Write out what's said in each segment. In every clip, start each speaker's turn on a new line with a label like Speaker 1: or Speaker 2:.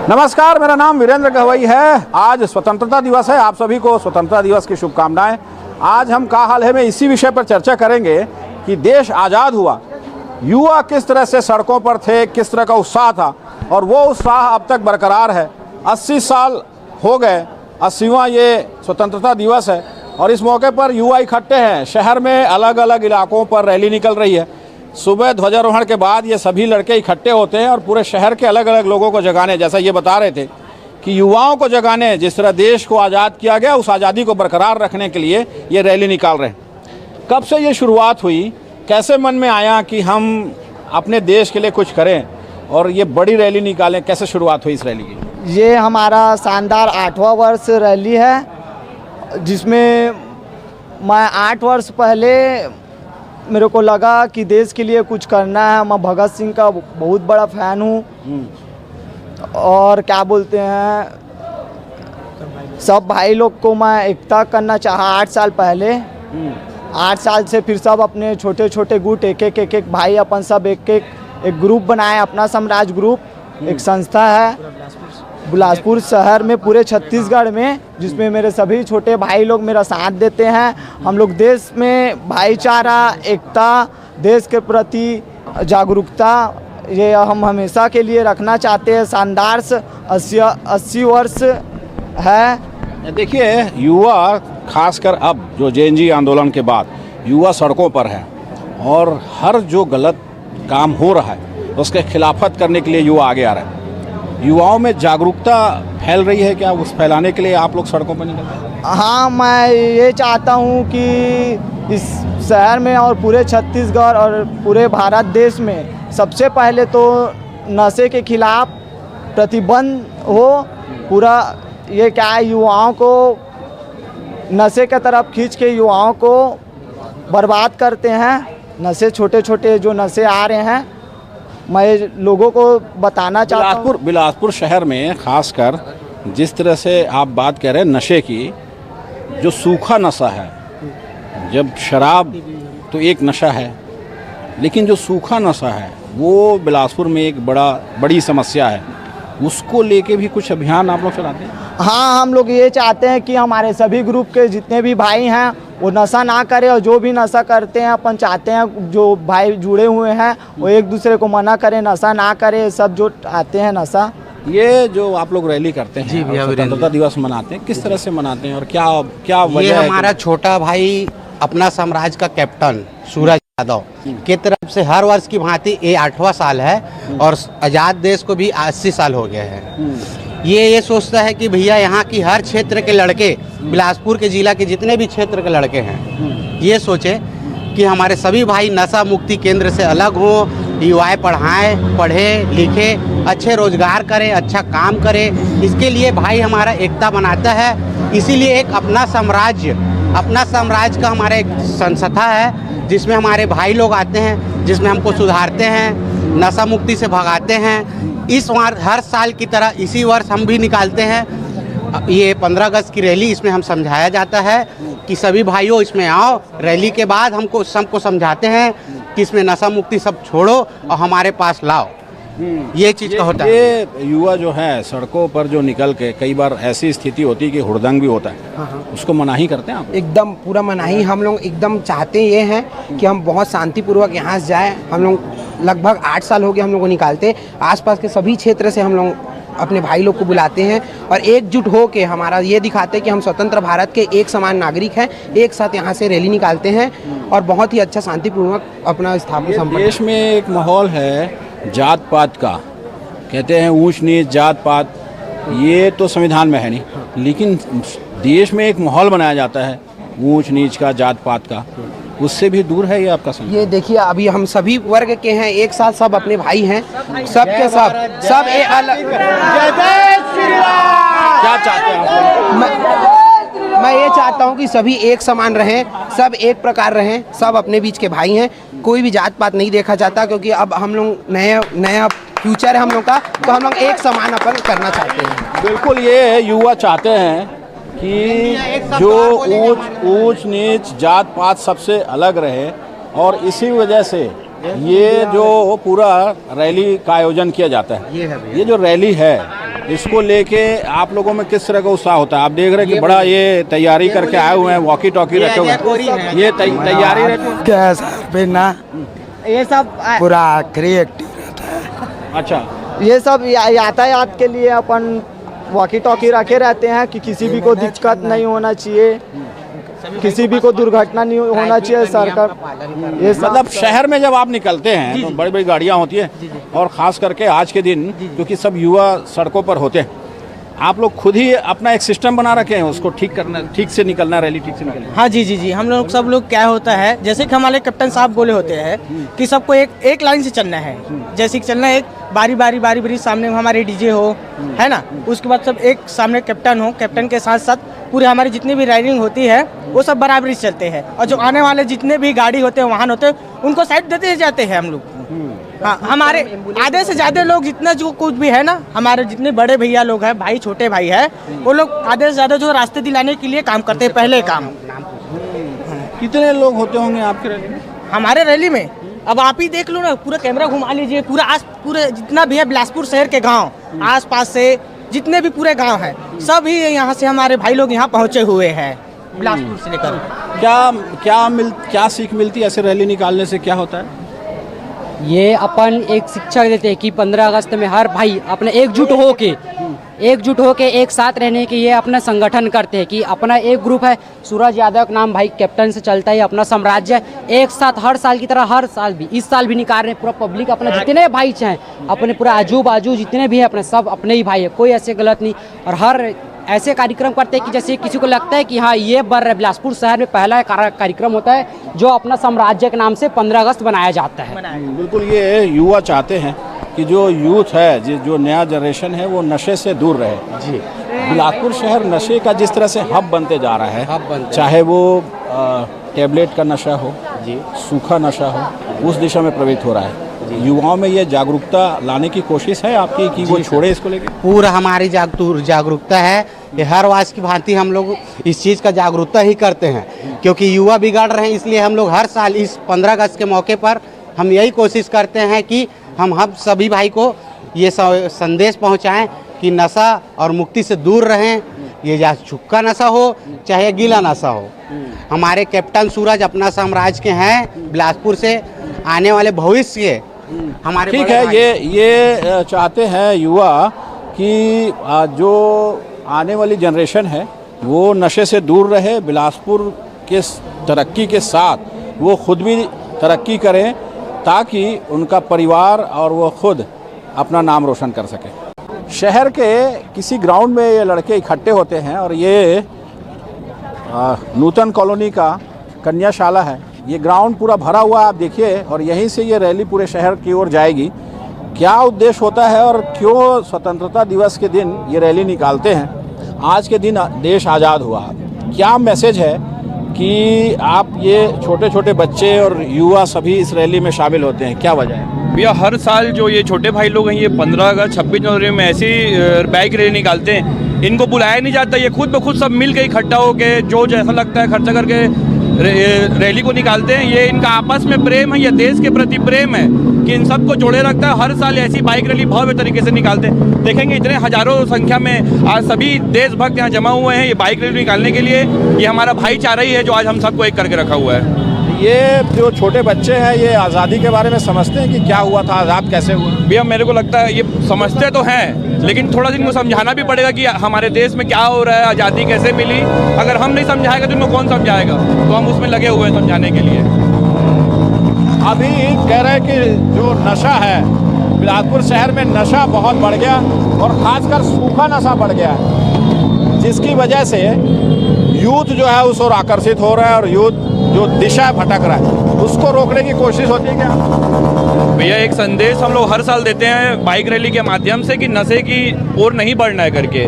Speaker 1: नमस्कार, मेरा नाम वीरेंद्र गहवई है। आज स्वतंत्रता दिवस है। आप सभी को स्वतंत्रता दिवस की शुभकामनाएं। आज हम का हाल है में इसी विषय पर चर्चा करेंगे कि देश आज़ाद हुआ, युवा किस तरह से सड़कों पर थे, किस तरह का उत्साह था और वो उत्साह अब तक बरकरार है। 80 साल हो गए, 80वां ये स्वतंत्रता दिवस है और इस मौके पर युवा इकट्ठे हैं। शहर में अलग अलग इलाकों पर रैली निकल रही है। सुबह ध्वजारोहण के बाद ये सभी लड़के इकट्ठे होते हैं और पूरे शहर के अलग अलग लोगों को जगाने, जैसा ये बता रहे थे कि युवाओं को जगाने, जिस तरह देश को आज़ाद किया गया उस आज़ादी को बरकरार रखने के लिए ये रैली निकाल रहे हैं। कब से ये शुरुआत हुई, कैसे मन में आया कि हम अपने देश के लिए कुछ करें और ये बड़ी रैली निकालें, कैसे शुरुआत हुई इस रैली की?
Speaker 2: ये हमारा शानदार 8वां वर्ष रैली है, जिसमें मैं 8 वर्ष पहले मेरे को लगा कि देश के लिए कुछ करना है। मैं भगत सिंह का बहुत बड़ा फ़ैन हूँ और क्या बोलते हैं, सब भाई लोग को मैं एकता करना चाहा 8 साल पहले। 8 साल से फिर सब अपने छोटे छोटे गुट एक एक भाई अपन सब एक ग्रुप बनाए, अपना साम्राज्य ग्रुप, एक संस्था है बिलासपुर शहर में, पूरे छत्तीसगढ़ में, जिसमें मेरे सभी छोटे भाई लोग मेरा साथ देते हैं। हम लोग देश में भाईचारा, एकता, देश के प्रति जागरूकता, ये हम हमेशा के लिए रखना चाहते हैं। शानदार 80 वर्ष है।
Speaker 1: देखिए, युवा खासकर अब जो जेएनजी आंदोलन के बाद युवा सड़कों पर है और हर जो गलत काम हो रहा है उसके खिलाफत करने के लिए युवा आगे आ रहे हैं। युवाओं में जागरूकता फैल रही है क्या? उस फैलाने के लिए आप लोग सड़कों पर निकल रहे हैं?
Speaker 2: हाँ, मैं ये चाहता हूँ कि इस शहर में और पूरे छत्तीसगढ़ और पूरे भारत देश में सबसे पहले तो नशे के खिलाफ प्रतिबंध हो। पूरा ये क्या है, युवाओं को नशे की तरफ खींच के युवाओं को बर्बाद करते हैं। नशे, छोटे छोटे जो नशे आ रहे हैं, मैं लोगों को बताना चाहता हूँ।
Speaker 1: बिलासपुर शहर में खासकर जिस तरह से आप बात कह रहे हैं नशे की, जो सूखा नशा है, जब शराब तो एक नशा है, लेकिन जो सूखा नशा है वो बिलासपुर में एक बड़ी समस्या है। उसको लेके भी कुछ अभियान आप लोग चलाते हैं?
Speaker 2: हाँ, हम लोग ये चाहते हैं कि हमारे सभी ग्रुप के जितने भी भाई हैं वो नशा ना करें, और जो भी नशा करते हैं अपन चाहते हैं जो भाई जुड़े हुए हैं वो एक दूसरे को मना करें, नशा ना करें। सब जो आते हैं नशा,
Speaker 1: ये जो आप लोग रैली करते हैं, स्वतंत्रता दिवस मनाते हैं, किस तरह से मनाते हैं और क्या वजह है?
Speaker 3: हमारा छोटा भाई अपना साम्राज्य का कैप्टन सूरज यादव की तरफ से हर वर्ष की भांति ये 8वां साल है और आज़ाद देश को भी 80 साल हो गए हैं। ये सोचता है कि भैया यहाँ की हर क्षेत्र के लड़के, बिलासपुर के जिला के जितने भी क्षेत्र के लड़के हैं, ये सोचे कि हमारे सभी भाई नशा मुक्ति केंद्र से अलग हों, युवाएं पढ़े लिखे, अच्छे रोजगार करें, अच्छा काम करें। इसके लिए भाई हमारा एकता बनाता है। इसीलिए एक अपना साम्राज्य का हमारा एक संस्था है, जिसमें हमारे भाई लोग आते हैं, जिसमें हमको सुधारते हैं, नशा मुक्ति से भगाते हैं। इस हर साल की तरह इसी वर्ष हम भी निकालते हैं ये 15 अगस्त की रैली। इसमें हम समझाया जाता है कि सभी भाइयों इसमें आओ। रैली के बाद हमको सबको समझाते हैं कि इसमें नशा मुक्ति सब छोड़ो और हमारे पास लाओ। ये चीज़ का होता है।
Speaker 1: ये युवा जो है सड़कों पर जो निकल के, कई बार ऐसी स्थिति होती है कि हुड़दंग भी होता है, उसको मनाही करते हैं आप?
Speaker 4: एकदम पूरा मनाही। हम लोग एकदम चाहते ये हैं कि हम बहुत शांतिपूर्वक यहाँ से जाएँ। हम लोग लगभग 8 साल हो गए हम लोग को निकालते। आसपास के सभी क्षेत्र से हम लोग अपने भाई लोग को बुलाते हैं और एकजुट हो के हमारा ये दिखाते हैं कि हम स्वतंत्र भारत के एक समान नागरिक हैं। एक साथ यहाँ से रैली निकालते हैं और बहुत ही अच्छा शांतिपूर्वक अपना स्थापना संपन्न।
Speaker 1: देश में एक माहौल है जात पात का, कहते हैं ऊंच नीच जात पात, ये तो संविधान में है नहीं, लेकिन देश में एक माहौल बनाया जाता है ऊंच नीच का, जात पात का, उससे भी दूर है ये आपका संविधान।
Speaker 4: ये देखिए, अभी हम सभी वर्ग के हैं, एक साथ सब अपने भाई हैं, सब के सब एक अलग।
Speaker 1: क्या चाहते हैं आप?
Speaker 4: मैं ये चाहता हूँ कि सभी एक समान रहें, सब एक प्रकार रहें, सब अपने बीच के भाई हैं, कोई भी जात पात नहीं देखा जाता, क्योंकि अब हम लोग नया फ्यूचर है हम लोग का, तो हम लोग एक समान अपन करना चाहते हैं।
Speaker 1: बिल्कुल, ये युवा चाहते हैं कि जो ऊंच नीच जात पात सबसे अलग रहे और इसी वजह से ये जो पूरा रैली का आयोजन किया जाता है। ये जो रैली है इसको लेके आप लोगों में किस तरह का उत्साह होता है? आप देख रहे हैं कि बड़ा ये तैयारी करके आए हुए हैं, वॉकी टॉकी रखे हुए हैं, ये तैयारी रहती है
Speaker 5: क्या सर बिना
Speaker 2: ये सब
Speaker 5: पूरा आखिरी एक्टिव रहता है।
Speaker 1: अच्छा,
Speaker 2: ये सब यातायात के लिए अपन वॉकी टॉकी रखे रहते हैं कि किसी भी को दिक्कत नहीं होना चाहिए, किसी भी को दुर्घटना नहीं होना चाहिए। सरकार ये सब
Speaker 1: मतलब शहर में जब आप निकलते हैं तो बड़ी बड़ी गाड़ियां होती है और खास करके आज के दिन क्योंकि सब युवा सड़कों पर होते हैं, आप लोग खुद ही अपना एक सिस्टम बना रखे हैं उसको ठीक करना, ठीक से निकलना, रैली ठीक से निकलना।
Speaker 6: हाँ जी जी जी, हम लोग सब लोग क्या होता है जैसे कि हमारे कैप्टन साहब बोले होते हैं कि सबको एक लाइन से चलना है। जैसे कि चलना है एक बारी बारी सामने हमारे डीजे हो, है ना, उसके बाद सब एक सामने कैप्टन हो, कैप्टन के साथ साथ पूरे हमारी जितनी भी राइडिंग होती है वो सब बराबरी से चलते हैं। और जो आने वाले जितने भी गाड़ी होते हैं, वाहन होते हैं, उनको साइड देते जाते हैं हम लोग। हाँ, हमारे आधे से ज़्यादा लोग जितना जो कुछ भी है ना, हमारे जितने बड़े भैया लोग हैं, भाई छोटे भाई है, वो लोग आधे से ज़्यादा जो रास्ते दिलाने के लिए काम करते हैं, पहले काम।
Speaker 1: कितने लोग होते होंगे आपके रैली में?
Speaker 6: हमारे रैली में अब आप ही देख लो ना, पूरा कैमरा घुमा लीजिए, पूरे जितना भी है बिलासपुर शहर के गांव आसपास से जितने भी पूरे गांव हैं, सब ही यहाँ से हमारे भाई लोग यहाँ पहुँचे हुए हैं बिलासपुर से लेकर।
Speaker 1: क्या सीख मिलती है ऐसे रैली निकालने से? क्या होता है?
Speaker 7: ये अपन एक शिक्षा देते हैं कि 15 अगस्त में हर भाई अपने एकजुट होके एक साथ रहने के ये अपना संगठन करते हैं कि अपना एक ग्रुप है, सूरज यादव का नाम भाई कैप्टन से चलता है, अपना साम्राज्य एक साथ हर साल की तरह हर साल भी इस साल भी निकाल रहे हैं। पूरा पब्लिक अपना जितने भाई चाहें, अपने पूरा आजू बाजू जितने भी हैं अपने सब अपने ही भाई है, कोई ऐसे गलत नहीं। और हर ऐसे कार्यक्रम करते हैं कि जैसे किसी को लगता है कि हाँ ये बिलासपुर शहर में पहला कार्यक्रम होता है जो अपना साम्राज्य के नाम से 15 अगस्त बनाया जाता है।
Speaker 1: बिल्कुल, ये युवा चाहते हैं कि जो यूथ है, जो नया जनरेशन है, वो नशे से दूर रहे। जी, बिलासपुर शहर नशे का जिस तरह से हब बनते जा रहा है, चाहे वो टेबलेट का नशा हो, जी, सूखा नशा हो, उस दिशा में प्रवृत्त हो रहा है। युवाओं में ये जागरूकता लाने की कोशिश है आपकी कि वो छोड़े इसको लेकर?
Speaker 3: पूरा हमारी जागरूकता है कि हर वर्ष की भांति हम लोग इस चीज़ का जागरूकता ही करते हैं, क्योंकि युवा बिगड़ रहे हैं। इसलिए हम लोग हर साल इस 15 अगस्त के मौके पर हम यही कोशिश करते हैं कि हम सभी भाई को ये संदेश पहुंचाएं कि नशा और मुक्ति से दूर रहें। ये चाहे छुक्का नशा हो चाहे गीला नशा हो। हमारे कैप्टन सूरज अपना साम्राज्य के हैं, बिलासपुर से आने वाले भविष्य के हमारे
Speaker 1: ठीक है। ये चाहते हैं युवा कि जो आने वाली जनरेशन है वो नशे से दूर रहे, बिलासपुर के तरक्की के साथ वो खुद भी तरक्की करें ताकि उनका परिवार और वो खुद अपना नाम रोशन कर सके। शहर के किसी ग्राउंड में ये लड़के इकट्ठे होते हैं और ये नूतन कॉलोनी का कन्याशाला है। ये ग्राउंड पूरा भरा हुआ आप देखिए और यहीं से ये रैली पूरे शहर की ओर जाएगी। क्या उद्देश्य होता है और क्यों स्वतंत्रता दिवस के दिन ये रैली निकालते हैं? आज के दिन देश आज़ाद हुआ, क्या मैसेज है कि आप ये छोटे छोटे बच्चे और युवा सभी इस रैली में शामिल होते हैं? क्या वजह है?
Speaker 8: भैया हर साल जो ये छोटे भाई लोग हैं ये 15 अगस्त 26 जनवरी में ऐसी बाइक रैली निकालते हैं। इनको बुलाया नहीं जाता, ये खुद ब खुद सब मिल के इकट्ठा होकर जो जैसा लगता है खर्चा करके रैली को निकालते हैं। ये इनका आपस में प्रेम है, ये देश के प्रति प्रेम है कि इन सबको जोड़े रखता है। हर साल ऐसी बाइक रैली भव्य तरीके से निकालते हैं। देखेंगे इतने हजारों संख्या में आज सभी देशभक्त यहाँ जमा हुए हैं ये बाइक रैली निकालने के लिए। ये हमारा भाईचारा ही है जो आज हम सबको एक करके रखा हुआ है।
Speaker 1: ये जो छोटे बच्चे हैं ये आज़ादी के बारे में समझते हैं कि क्या हुआ था, आज़ाद कैसे हुआ?
Speaker 8: भैया मेरे को लगता है ये समझते तो हैं, लेकिन थोड़ा दिन को समझाना भी पड़ेगा कि हमारे देश में क्या हो रहा है, आज़ादी कैसे मिली। अगर हम नहीं समझाएगा तो इनको कौन समझाएगा? तो हम उसमें लगे हुए हैं समझाने के लिए।
Speaker 1: अभी कह रहे हैं कि जो नशा है बिलासपुर शहर में, नशा बहुत बढ़ गया और ख़ासकर सूखा नशा बढ़ गया है, जिसकी वजह से यूथ जो है उस ओर आकर्षित हो रहा है और यूथ जो दिशा भटक रहा है उसको रोकने की कोशिश होती है क्या?
Speaker 8: भैया एक संदेश हम लोग हर साल देते हैं बाइक रैली के माध्यम से कि नशे की ओर नहीं बढ़ना है करके,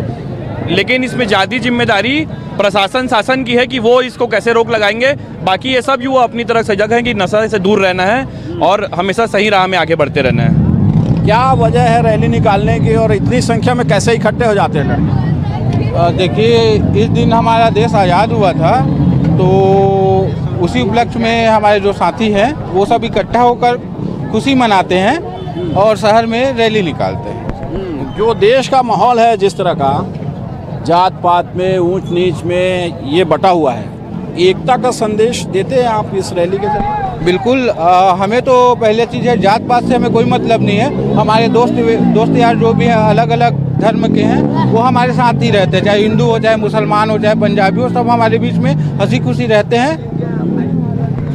Speaker 8: लेकिन इसमें ज़्यादा जिम्मेदारी प्रशासन शासन की है कि वो इसको कैसे रोक लगाएंगे। बाकी ये सब युवा अपनी तरफ सजग हैं कि नशे से दूर रहना है और हमेशा सही राह में आगे बढ़ते रहना है।
Speaker 1: क्या वजह है रैली निकालने की और इतनी संख्या में कैसे इकट्ठे हो जाते हैं?
Speaker 9: देखिए इस दिन हमारा देश आज़ाद हुआ था, तो उसी उपलक्ष्य में हमारे जो साथी हैं वो सब इकट्ठा होकर खुशी मनाते हैं और शहर में रैली निकालते हैं।
Speaker 1: जो देश का माहौल है जिस तरह का, जात पात में, ऊंच नीच में ये बटा हुआ है, एकता का संदेश देते हैं आप इस रैली के जरिए?
Speaker 9: बिल्कुल। हमें तो पहले चीज़ है, जात पात से हमें कोई मतलब नहीं है। हमारे दोस्त यार जो भी हैं अलग अलग धर्म के हैं वो हमारे साथ ही रहते हैं, चाहे हिंदू हो, चाहे मुसलमान हो, चाहे पंजाबी हो, सब हमारे बीच में हंसी खुशी रहते हैं।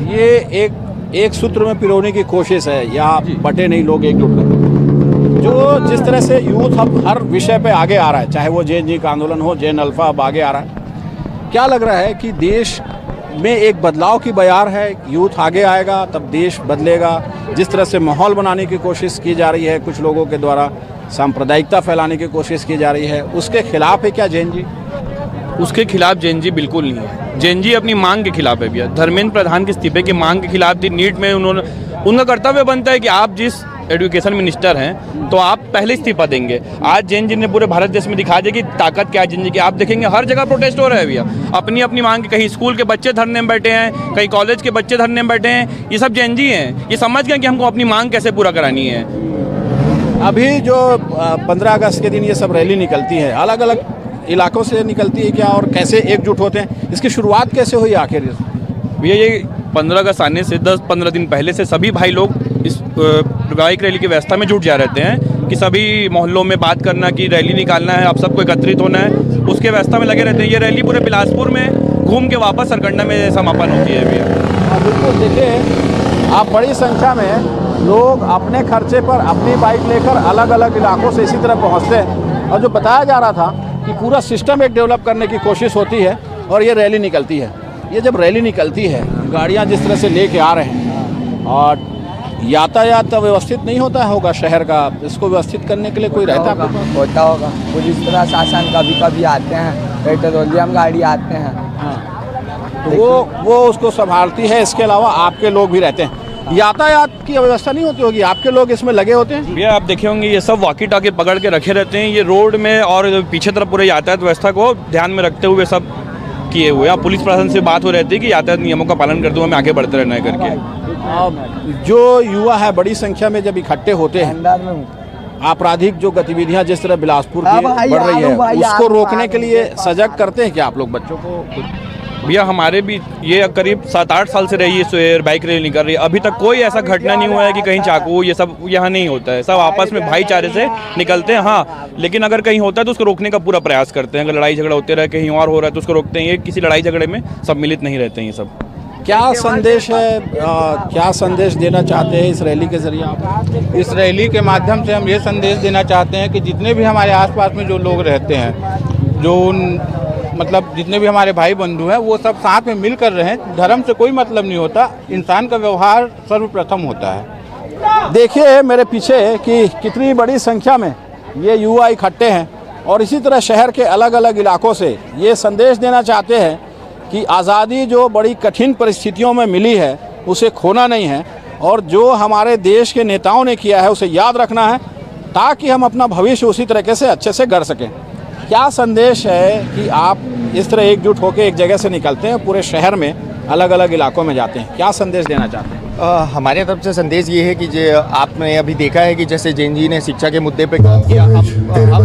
Speaker 1: ये एक सूत्र में पिरोने की कोशिश है, या बटे नहीं लोग एकजुट कर, जो जिस तरह से यूथ अब हर विषय पे आगे आ रहा है, चाहे वो जेएनजी का आंदोलन हो, जेएन अल्फा अब आगे आ रहा है, क्या लग रहा है कि देश में एक बदलाव की बयार है? यूथ आगे आएगा तब देश बदलेगा। जिस तरह से माहौल बनाने की कोशिश की जा रही है कुछ लोगों के द्वारा, सांप्रदायिकता फैलाने की कोशिश की जा रही है, उसके खिलाफ है क्या जेएनजी?
Speaker 8: उसके खिलाफ जेएनजी बिल्कुल नहीं है। जेएनजी अपनी मांग के खिलाफ है भैया। धर्मेंद्र प्रधान के इस्तीफे की मांग के खिलाफ थी। नीट में उनका कर्तव्य बनता है कि आप जिस एजुकेशन मिनिस्टर हैं तो आप पहले इस्तीफा देंगे। आज जेएनजी ने पूरे भारत देश में दिखा दिया कि ताकत क्या है जेएनजी की। आप देखेंगे हर जगह प्रोटेस्ट हो रहा है भैया, अपनी अपनी मांग के। कहीं स्कूल के बच्चे धरने में बैठे हैं, कहीं कॉलेज के बच्चे धरने में बैठे हैं। ये सब जेएनजी हैं, ये समझ गए कि हमको अपनी मांग कैसे पूरा करानी है।
Speaker 1: अभी जो 15 अगस्त के दिन ये सब रैली निकलती है, अलग अलग इलाकों से निकलती है क्या, और कैसे एकजुट होते हैं? इसकी शुरुआत कैसे हुई आखिर?
Speaker 8: भैया ये 15 अगस्त आने से 10-15 दिन पहले से सभी भाई लोग इस बाइक रैली की व्यवस्था में जुट जा रहते हैं कि सभी मोहल्लों में बात करना कि रैली निकालना है, आप सबको एकत्रित होना है, उसके व्यवस्था में लगे रहते हैं। ये रैली पूरे बिलासपुर में घूम के वापस सरकंडा में समापन होती है भैया।
Speaker 1: बिल्कुल, देखिए आप बड़ी संख्या में लोग अपने खर्चे पर अपनी बाइक लेकर अलग अलग इलाकों से इसी तरह पहुँचते हैं, और जो बताया जा रहा था कि पूरा सिस्टम एक डेवलप करने की कोशिश होती है और ये रैली निकलती है। ये जब रैली निकलती है, गाड़ियाँ जिस तरह से लेके आ रहे हैं, और यातायात व्यवस्थित नहीं होता होगा शहर का, इसको व्यवस्थित करने के लिए कोई रहता है?
Speaker 2: होता होगा, पुलिस प्रशासन कभी आते हैं, पेट्रोलियम गाड़ी आते हैं,
Speaker 1: तो वो उसको संभालती है। इसके अलावा आपके लोग भी रहते हैं, यातायात की व्यवस्था नहीं होती होगी, आपके लोग इसमें लगे होते हैं?
Speaker 8: भैया आप देखे होंगे ये सब वॉकी टॉकी पकड़ के रखे रहते हैं, ये रोड में और पीछे तरफ पूरे यातायात व्यवस्था को ध्यान में रखते हुए सब किए हुए। अब पुलिस प्रशासन से बात हो रहती है कि यातायात नियमों का पालन करते हुए हमें आगे बढ़ते रहना है करके।
Speaker 1: जो युवा है बड़ी संख्या में जब इकट्ठे होते हैं, आपराधिक जो गतिविधियां जिस तरह बिलासपुर की बढ़ रही है, उसको रोकने के लिए सजग करते हैं क्या आप लोग बच्चों को?
Speaker 8: भैया हमारे भी ये करीब 7-8 साल से रही है बाइक रैली निकल रही है, अभी तक कोई ऐसा घटना नहीं हुआ है कि कहीं चाकू ये सब यहाँ नहीं होता है। सब आपस में भाईचारे से निकलते हैं। हाँ, लेकिन अगर कहीं होता है तो उसको रोकने का पूरा प्रयास करते हैं। अगर लड़ाई झगड़ा होते रहे, कहीं और हो रहा है तो उसको रोकते हैं। ये किसी लड़ाई झगड़े में सम्मिलित नहीं रहते हैं ये सब।
Speaker 1: क्या संदेश है, क्या संदेश देना चाहते हैं इस रैली के जरिए आप?
Speaker 9: इस रैली के माध्यम से हम ये संदेश देना चाहते हैं कि जितने भी हमारे आसपास में जो लोग रहते हैं, जो मतलब जितने भी हमारे भाई बंधु हैं, वो सब साथ में मिलकर रहें। धर्म से कोई मतलब नहीं होता, इंसान का व्यवहार सर्वप्रथम होता है।
Speaker 1: देखिए मेरे पीछे कि कितनी बड़ी संख्या में ये युवा इकट्ठे हैं, और इसी तरह शहर के अलग अलग इलाकों से ये संदेश देना चाहते हैं कि आज़ादी जो बड़ी कठिन परिस्थितियों में मिली है उसे खोना नहीं है, और जो हमारे देश के नेताओं ने किया है उसे याद रखना है, ताकि हम अपना भविष्य उसी तरीके से अच्छे से गढ़ सकें। क्या संदेश है कि आप इस तरह एकजुट होकर एक जगह से निकलते हैं, पूरे शहर में अलग अलग इलाकों में जाते हैं, क्या संदेश देना चाहते हैं?
Speaker 10: हमारे तरफ से संदेश ये है कि जो आपने अभी देखा है कि जैसे जेएनजी ने शिक्षा के मुद्दे पे काम किया, हम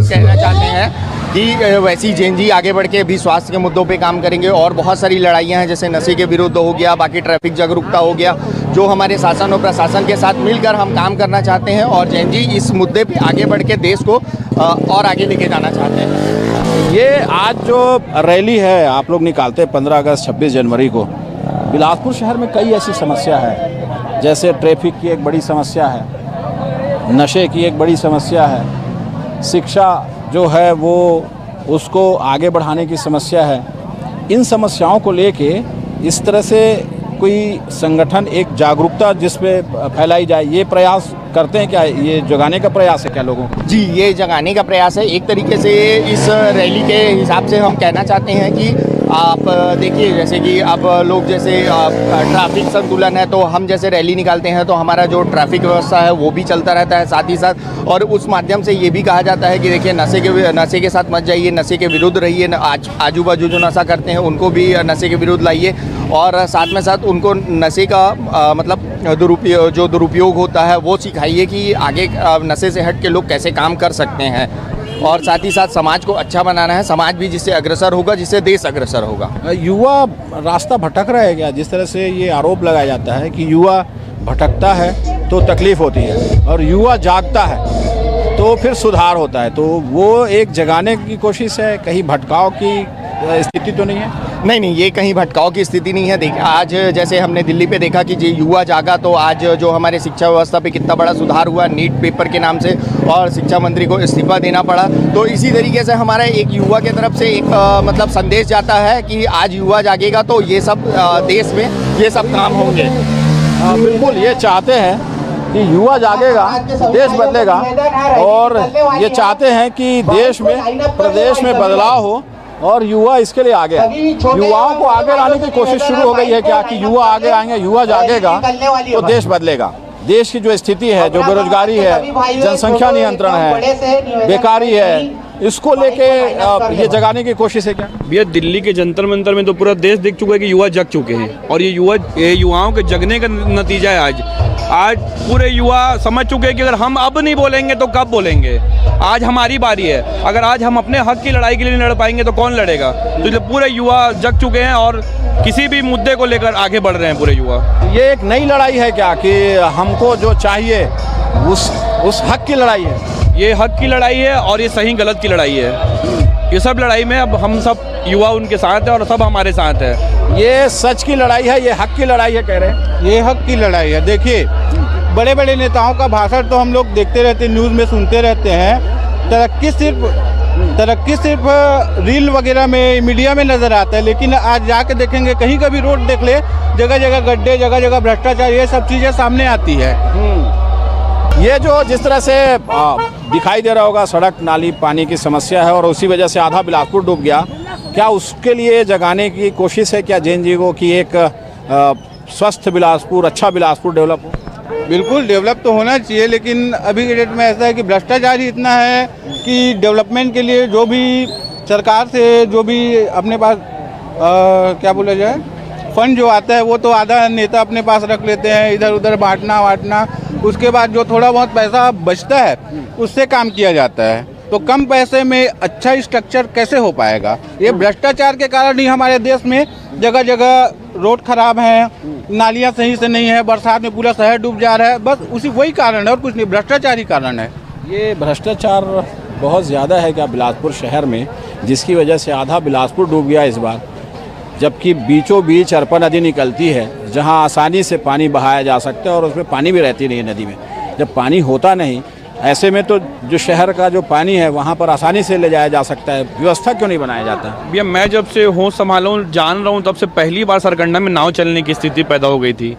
Speaker 10: कहना चाहते हैं कि वैसी जेएनजी आगे बढ़ के अभी स्वास्थ्य के मुद्दों पे काम करेंगे। और बहुत सारी लड़ाइयाँ हैं, जैसे नशे के विरुद्ध हो गया, बाकी ट्रैफिक जागरूकता हो गया, जो हमारे शासन और प्रशासन के साथ मिलकर हम काम करना चाहते हैं। और जेएनजी इस मुद्दे पे आगे बढ़ के देश को और आगे लेके जाना चाहते हैं।
Speaker 1: ये आज जो रैली है आप लोग निकालते हैं 15 अगस्त 26 जनवरी को, बिलासपुर शहर में कई ऐसी समस्या है, जैसे ट्रैफिक की एक बड़ी समस्या है, नशे की एक बड़ी समस्या है, शिक्षा जो है वो उसको आगे बढ़ाने की समस्या है। इन समस्याओं को लेके इस तरह से कोई संगठन एक जागरूकता जिसमें फैलाई जाए, ये प्रयास करते हैं क्या? ये जगाने का प्रयास है क्या लोगों को?
Speaker 10: जी, ये जगाने का प्रयास है। एक तरीके से इस रैली के हिसाब से हम कहना चाहते हैं कि आप देखिए जैसे कि अब लोग जैसे ट्रैफिक संतुलन है, तो हम जैसे रैली निकालते हैं तो हमारा जो ट्रैफिक व्यवस्था है वो भी चलता रहता है साथ ही साथ। और उस माध्यम से ये भी कहा जाता है कि देखिए नशे के साथ मत जाइए, नशे के विरुद्ध रहिए, आजू बाजू जो नशा करते हैं उनको भी नशे के विरुद्ध लाइए, और साथ में साथ उनको नशे का मतलब दुरुपयोग होता है वो सिखाइए कि आगे नशे से हट के लोग कैसे काम कर सकते हैं। और साथ ही साथ समाज को अच्छा बनाना है, समाज भी जिससे अग्रसर होगा, जिससे देश अग्रसर होगा।
Speaker 1: युवा रास्ता भटक रहा है क्या? जिस तरह से ये आरोप लगाया जाता है कि युवा भटकता है तो तकलीफ होती है और युवा जागता है तो फिर सुधार होता है, तो वो एक जगाने की कोशिश है, कहीं भटकाव की स्थिति तो नहीं है?
Speaker 10: नहीं, ये कहीं भटकाव की स्थिति नहीं है। देखिए आज जैसे हमने दिल्ली पे देखा कि युवा जागा, तो आज जो हमारे शिक्षा व्यवस्था पे कितना बड़ा सुधार हुआ नीट पेपर के नाम से, और शिक्षा मंत्री को इस्तीफा देना पड़ा। तो इसी तरीके से हमारा एक युवा के तरफ से एक मतलब संदेश जाता है कि आज युवा जागेगा तो ये सब देश में ये सब काम होंगे।
Speaker 1: बिल्कुल, ये चाहते हैं कि युवा जागेगा देश बदलेगा, और ये चाहते हैं कि देश में प्रदेश में बदलाव हो और युवा इसके लिए आगे आए। युवाओं को आगे लाने की कोशिश शुरू हो गई है क्या कि युवा आगे आएंगे, युवा जागेगा तो देश बदलेगा। देश की जो स्थिति है, जो बेरोजगारी है, जनसंख्या नियंत्रण है, बेकारी है, इसको लेके ये जगाने की कोशिश है क्या?
Speaker 8: भैया दिल्ली के जंतर मंतर में तो पूरा देश देख चुका है कि युवा जग चुके हैं, और ये युवाओं के जगने का नतीजा है। आज पूरे युवा समझ चुके हैं कि अगर हम अब नहीं बोलेंगे तो कब बोलेंगे। आज हमारी बारी है, अगर आज हम अपने हक की लड़ाई के लिए नहीं लड़ पाएंगे तो कौन लड़ेगा। तो इसलिए पूरे युवा जग चुके हैं और किसी भी मुद्दे को लेकर आगे बढ़ रहे हैं पूरे युवा।
Speaker 1: ये एक नई लड़ाई है क्या कि हमको जो चाहिए उस हक की लड़ाई है?
Speaker 8: ये हक की लड़ाई है और ये सही गलत की लड़ाई है। ये सब लड़ाई में अब हम सब युवा उनके साथ है और सब हमारे साथ है।
Speaker 1: ये सच की लड़ाई है, ये हक की लड़ाई है कह रहे हैं?
Speaker 9: ये हक की लड़ाई है। देखिए बड़े बड़े नेताओं का भाषण तो हम लोग देखते रहते, न्यूज़ में सुनते रहते हैं। तरक्की सिर्फ रील वगैरह में, मीडिया में नज़र आता है, लेकिन आज जाके देखेंगे कहीं का भी रोड देख ले, जगह जगह गड्ढे, जगह जगह भ्रष्टाचार, ये सब चीज़ें सामने आती है।
Speaker 1: ये जो जिस तरह से दिखाई दे रहा होगा सड़क नाली पानी की समस्या है और उसी वजह से आधा बिलासपुर डूब गया, क्या उसके लिए जगाने की कोशिश है क्या जैन जी को कि एक स्वस्थ बिलासपुर, अच्छा बिलासपुर डेवलप हो?
Speaker 9: बिल्कुल डेवलप तो होना चाहिए, लेकिन अभी के डेट में ऐसा है कि भ्रष्टाचार ही इतना है कि डेवलपमेंट के लिए जो भी सरकार से जो भी अपने पास क्या बोला जाए फंड जो आता है वो तो आधा नेता अपने पास रख लेते हैं, इधर उधर बांटना, उसके बाद जो थोड़ा बहुत पैसा बचता है उससे काम किया जाता है। तो कम पैसे में अच्छा स्ट्रक्चर कैसे हो पाएगा? ये भ्रष्टाचार के कारण ही हमारे देश में जगह जगह रोड खराब हैं, नालियाँ सही से नहीं है, बरसात में पूरा शहर डूब जा रहा है। बस वही कारण है और कुछ नहीं, भ्रष्टाचार ही कारण है।
Speaker 1: ये भ्रष्टाचार बहुत ज़्यादा है क्या बिलासपुर शहर में, जिसकी वजह से आधा बिलासपुर डूब गया इस बार, जबकि बीचों बीच अरपा नदी निकलती है जहां आसानी से पानी बहाया जा सकता है और उसमें पानी भी रहती नहीं है नदी में। जब पानी होता नहीं, ऐसे में तो जो शहर का जो पानी है वहाँ पर आसानी से ले जाया जा सकता है, व्यवस्था क्यों नहीं बनाया जाता?
Speaker 8: भैया मैं जब से होश संभाला हूँ, जान रहा हूँ, तब से पहली बार सरकंडा में नाव चलने की स्थिति पैदा हो गई थी।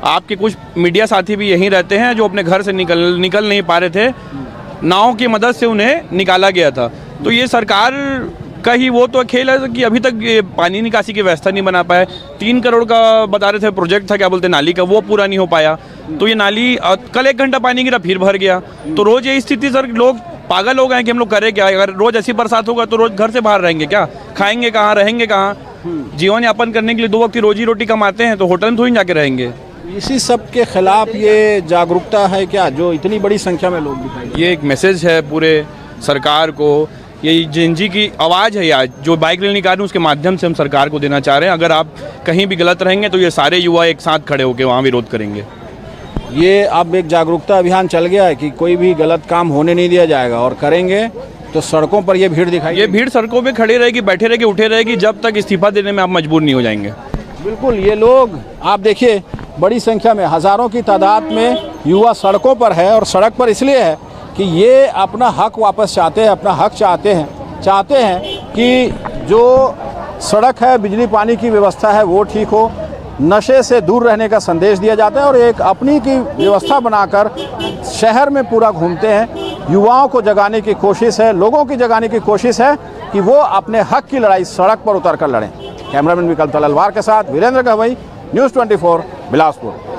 Speaker 8: आपके कुछ मीडिया साथी भी यहीं रहते हैं जो अपने घर से निकल नहीं पा रहे थे, नाव की मदद से उन्हें निकाला गया था। तो ये सरकार का ही वो तो खेल है कि अभी तक ये पानी निकासी की व्यवस्था नहीं बना पाए। 3 करोड़ का बता रहे थे प्रोजेक्ट था, क्या बोलते नाली का, वो पूरा नहीं हो पाया। तो ये नाली कल 1 घंटा पानी गिरा फिर भर गया। तो रोज ये स्थिति सर, लोग पागल हो गए हैं कि हम लोग करें क्या? अगर रोज ऐसी बरसात होगा तो रोज घर से बाहर रहेंगे क्या? खाएंगे कहाँ, रहेंगे कहाँ? जीवन यापन करने के लिए 2 वक्त की रोजी रोटी कमाते हैं तो होटल में थोड़ी जाके रहेंगे।
Speaker 1: इसी सब के खिलाफ ये जागरूकता है क्या जो इतनी बड़ी संख्या में लोग दिखाई?
Speaker 8: ये एक मैसेज है पूरे सरकार को, ये जैन जी की आवाज़ है आज जो बाइक रैली निकाल रहे हैं, उसके माध्यम से हम सरकार को देना चाह रहे हैं। अगर आप कहीं भी गलत रहेंगे तो ये सारे युवा एक साथ खड़े होकर वहाँ विरोध करेंगे।
Speaker 1: ये अब एक जागरूकता अभियान चल गया है कि कोई भी गलत काम होने नहीं दिया जाएगा, और करेंगे तो सड़कों पर ये भीड़ दिखाई,
Speaker 8: ये भीड़ सड़कों पे खड़ी रहेगी, बैठे रहेगी, उठे रहेगी, जब तक इस्तीफा देने में आप मजबूर नहीं हो जाएंगे।
Speaker 1: बिल्कुल, ये लोग आप देखिए बड़ी संख्या में, हज़ारों की तादाद में युवा सड़कों पर है, और सड़क पर इसलिए है कि ये अपना हक वापस चाहते हैं, अपना हक चाहते हैं कि जो सड़क है, बिजली पानी की व्यवस्था है वो ठीक हो, नशे से दूर रहने का संदेश दिया जाता है, और एक अपनी की व्यवस्था बनाकर शहर में पूरा घूमते हैं। युवाओं को जगाने की कोशिश है, लोगों की जगाने की कोशिश है कि वो अपने हक की लड़ाई सड़क पर उतर कर लड़ें। कैमरामैन विकल्प तलवार के साथ वीरेंद्र गहवई, न्यूज़ 24 बिलासपुर।